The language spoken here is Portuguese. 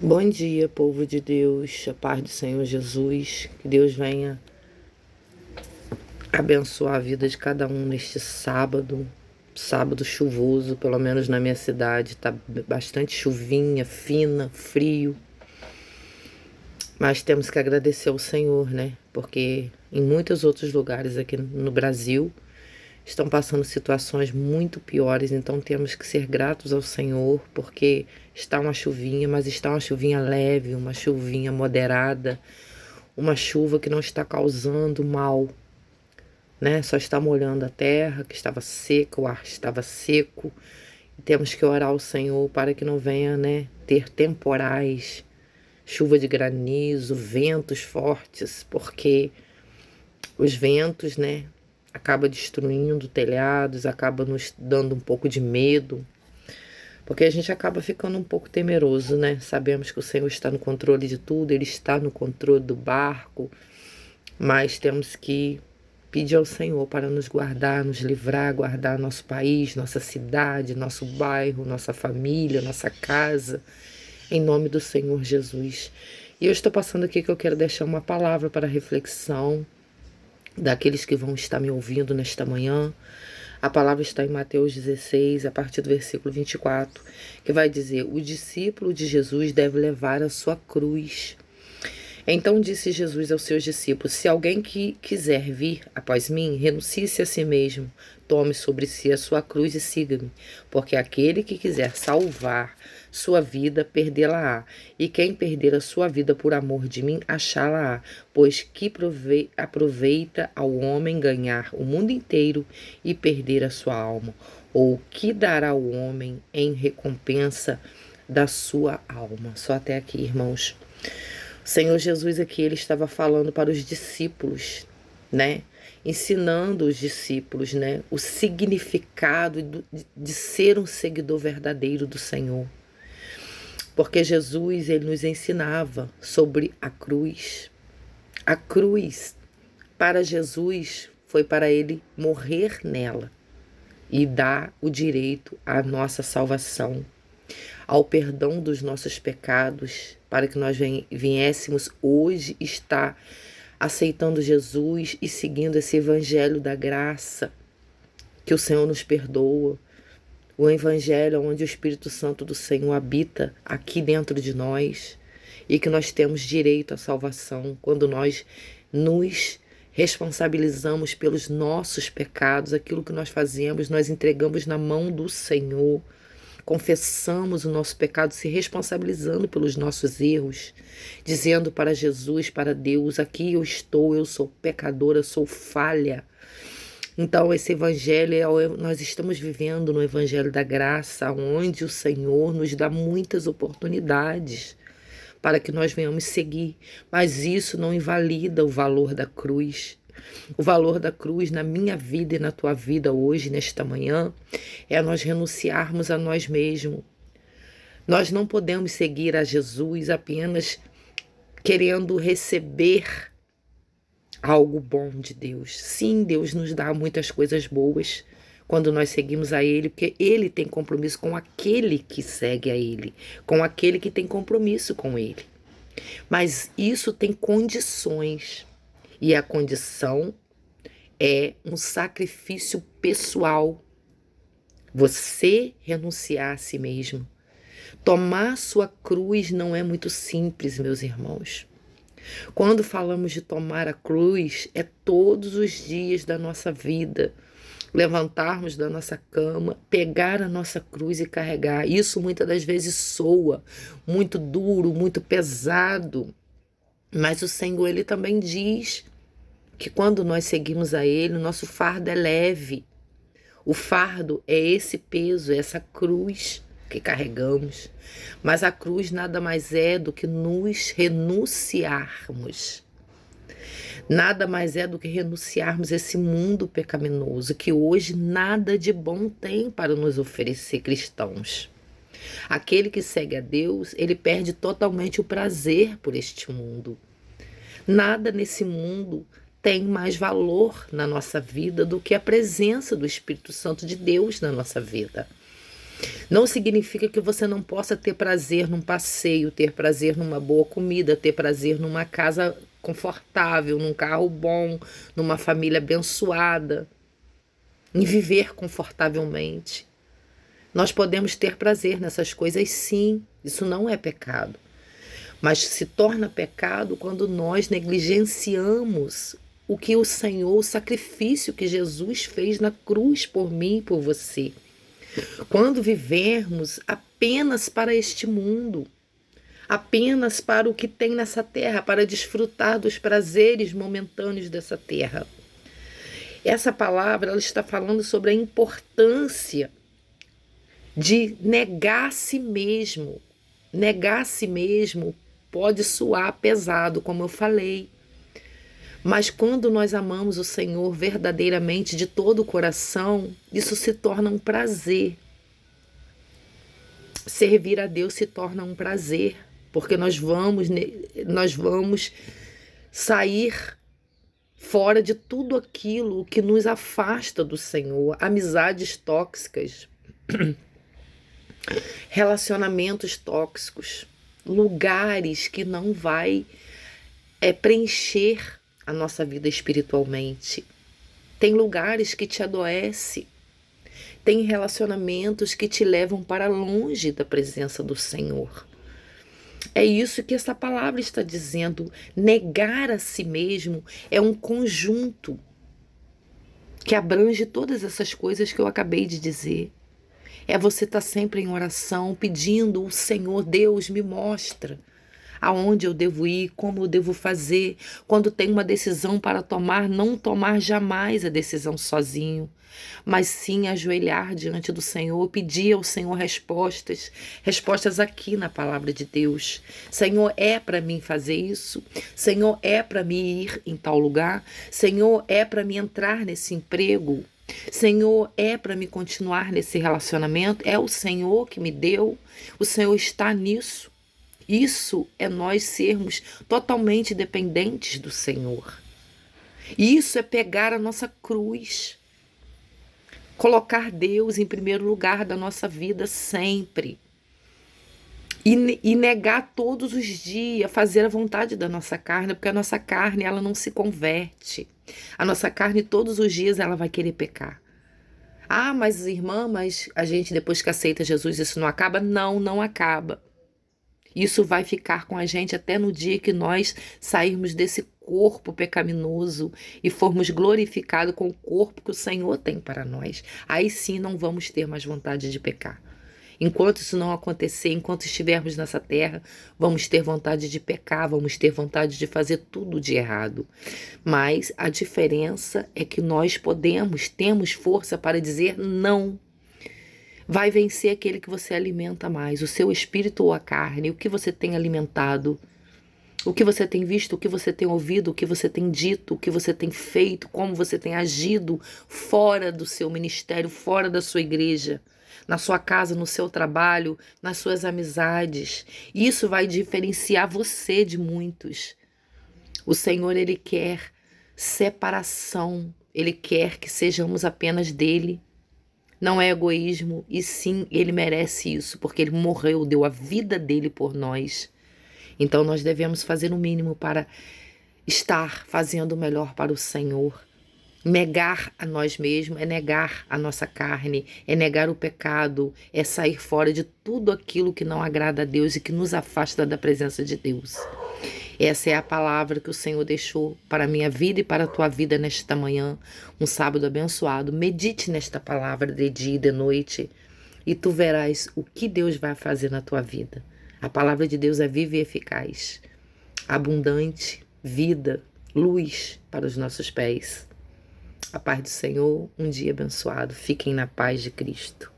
Bom dia, povo de Deus, a paz do Senhor Jesus, que Deus venha abençoar a vida de cada um neste sábado, sábado chuvoso, pelo menos na minha cidade, tá bastante chuvinha, fina, frio, mas temos que agradecer ao Senhor, né? Porque em muitos outros lugares aqui no Brasil estão passando situações muito piores, então temos que ser gratos ao Senhor, porque está uma chuvinha, mas está uma chuvinha leve, uma chuvinha moderada, uma chuva que não está causando mal, né? Só está molhando a terra, que estava seca, o ar estava seco, e temos que orar ao Senhor para que não venha, né, ter temporais, chuva de granizo, ventos fortes, porque os ventos, né, acaba destruindo telhados, acaba nos dando um pouco de medo, porque a gente acaba ficando um pouco temeroso, né? Sabemos que o Senhor está no controle de tudo, Ele está no controle do barco, mas temos que pedir ao Senhor para nos guardar, nos livrar, guardar nosso país, nossa cidade, nosso bairro, nossa família, nossa casa, em nome do Senhor Jesus. E eu estou passando aqui que eu quero deixar uma palavra para reflexão daqueles que vão estar me ouvindo nesta manhã. A palavra está em Mateus 16, a partir do versículo 24, que vai dizer: o discípulo de Jesus deve levar a sua cruz. Então disse Jesus aos seus discípulos: se alguém que quiser vir após mim, renuncie-se a si mesmo, tome sobre si a sua cruz e siga-me. Porque aquele que quiser salvar sua vida, perdê-la-á. E quem perder a sua vida por amor de mim, achá-la-á. Pois que aproveita ao homem ganhar o mundo inteiro e perder a sua alma? Ou que dará o homem em recompensa da sua alma? Só até aqui, irmãos. O Senhor Jesus aqui, ele estava falando para os discípulos, né? Ensinando os discípulos, né? O significado de ser um seguidor verdadeiro do Senhor. Porque Jesus, ele nos ensinava sobre a cruz. A cruz, para Jesus, foi para ele morrer nela e dar o direito à nossa salvação, ao perdão dos nossos pecados, para que nós viéssemos hoje estar aceitando Jesus e seguindo esse evangelho da graça, que o Senhor nos perdoa, o evangelho onde o Espírito Santo do Senhor habita aqui dentro de nós e que nós temos direito à salvação quando nós nos responsabilizamos pelos nossos pecados, aquilo que nós fazemos, nós entregamos na mão do Senhor. Confessamos o nosso pecado, se responsabilizando pelos nossos erros, dizendo para Jesus, para Deus: aqui eu estou, eu sou pecadora, sou falha. Então esse evangelho, nós estamos vivendo no evangelho da graça, onde o Senhor nos dá muitas oportunidades para que nós venhamos seguir, mas isso não invalida o valor da cruz. O valor da cruz na minha vida e na tua vida hoje, nesta manhã, é nós renunciarmos a nós mesmos. Nós não podemos seguir a Jesus apenas querendo receber algo bom de Deus. Sim, Deus nos dá muitas coisas boas quando nós seguimos a Ele, porque Ele tem compromisso com aquele que segue a Ele, com aquele que tem compromisso com Ele. Mas isso tem condições. E a condição é um sacrifício pessoal. Você renunciar a si mesmo. Tomar sua cruz não é muito simples, meus irmãos. Quando falamos de tomar a cruz, é todos os dias da nossa vida. Levantarmos da nossa cama, pegar a nossa cruz e carregar. Isso muitas das vezes soa muito duro, muito pesado. Mas o Senhor, Ele também diz que quando nós seguimos a Ele, o nosso fardo é leve. O fardo é esse peso, é essa cruz que carregamos. Mas a cruz nada mais é do que nos renunciarmos. Nada mais é do que renunciarmos a esse mundo pecaminoso que hoje nada de bom tem para nos oferecer, cristãos. Aquele que segue a Deus, ele perde totalmente o prazer por este mundo. Nada nesse mundo tem mais valor na nossa vida do que a presença do Espírito Santo de Deus na nossa vida. Não significa que você não possa ter prazer num passeio, ter prazer numa boa comida, ter prazer numa casa confortável, num carro bom, numa família abençoada, em viver confortavelmente. Nós podemos ter prazer nessas coisas, sim, isso não é pecado. Mas se torna pecado quando nós negligenciamos o que o Senhor, o sacrifício que Jesus fez na cruz por mim e por você. Quando vivermos apenas para este mundo, apenas para o que tem nessa terra, para desfrutar dos prazeres momentâneos dessa terra. Essa palavra ela está falando sobre a importância de negar a si mesmo. Negar a si mesmo pode soar pesado, como eu falei. Mas quando nós amamos o Senhor verdadeiramente de todo o coração, isso se torna um prazer. Servir a Deus se torna um prazer, porque nós vamos sair fora de tudo aquilo que nos afasta do Senhor, amizades tóxicas, relacionamentos tóxicos, lugares que não vai preencher a nossa vida espiritualmente. Tem lugares que te adoecem, tem relacionamentos que te levam para longe da presença do Senhor. É isso que essa palavra está dizendo. Negar a si mesmo é um conjunto que abrange todas essas coisas que eu acabei de dizer. É você estar sempre em oração, pedindo o Senhor, Deus, me mostra aonde eu devo ir, como eu devo fazer. Quando tem uma decisão para tomar, não tomar jamais a decisão sozinho, mas sim ajoelhar diante do Senhor, pedir ao Senhor respostas aqui na palavra de Deus. Senhor, é para mim fazer isso? Senhor, é para mim ir em tal lugar? Senhor, é para mim entrar nesse emprego? Senhor, é para me continuar nesse relacionamento? É o Senhor que me deu? O Senhor está nisso? Isso é nós sermos totalmente dependentes do Senhor. Isso é pegar a nossa cruz, colocar Deus em primeiro lugar da nossa vida sempre. E negar todos os dias, fazer a vontade da nossa carne, porque a nossa carne ela não se converte. A nossa carne todos os dias ela vai querer pecar. Ah, mas irmã, mas a gente depois que aceita Jesus isso não acaba? Não, não acaba. Isso vai ficar com a gente até no dia que nós sairmos desse corpo pecaminoso e formos glorificados com o corpo que o Senhor tem para nós. Aí sim não vamos ter mais vontade de pecar. Enquanto isso não acontecer, enquanto estivermos nessa terra, vamos ter vontade de pecar, vamos ter vontade de fazer tudo de errado. Mas a diferença é que nós temos força para dizer não. Vai vencer aquele que você alimenta mais, o seu espírito ou a carne, o que você tem alimentado, o que você tem visto, o que você tem ouvido, o que você tem dito, o que você tem feito, como você tem agido fora do seu ministério, fora da sua igreja, na sua casa, no seu trabalho, nas suas amizades. Isso vai diferenciar você de muitos. O Senhor, Ele quer separação, Ele quer que sejamos apenas dele. Não é egoísmo, e sim, Ele merece isso, porque Ele morreu, deu a vida dele por nós. Então nós devemos fazer o mínimo para estar fazendo o melhor para o Senhor. Negar a nós mesmos é negar a nossa carne, é negar o pecado, é sair fora de tudo aquilo que não agrada a Deus e que nos afasta da presença de Deus. Essa é a palavra que o Senhor deixou para a minha vida e para a tua vida nesta manhã, um sábado abençoado. Medite nesta palavra de dia e de noite e tu verás o que Deus vai fazer na tua vida. A palavra de Deus é viva e eficaz, abundante, vida, luz para os nossos pés. A paz do Senhor, um dia abençoado. Fiquem na paz de Cristo.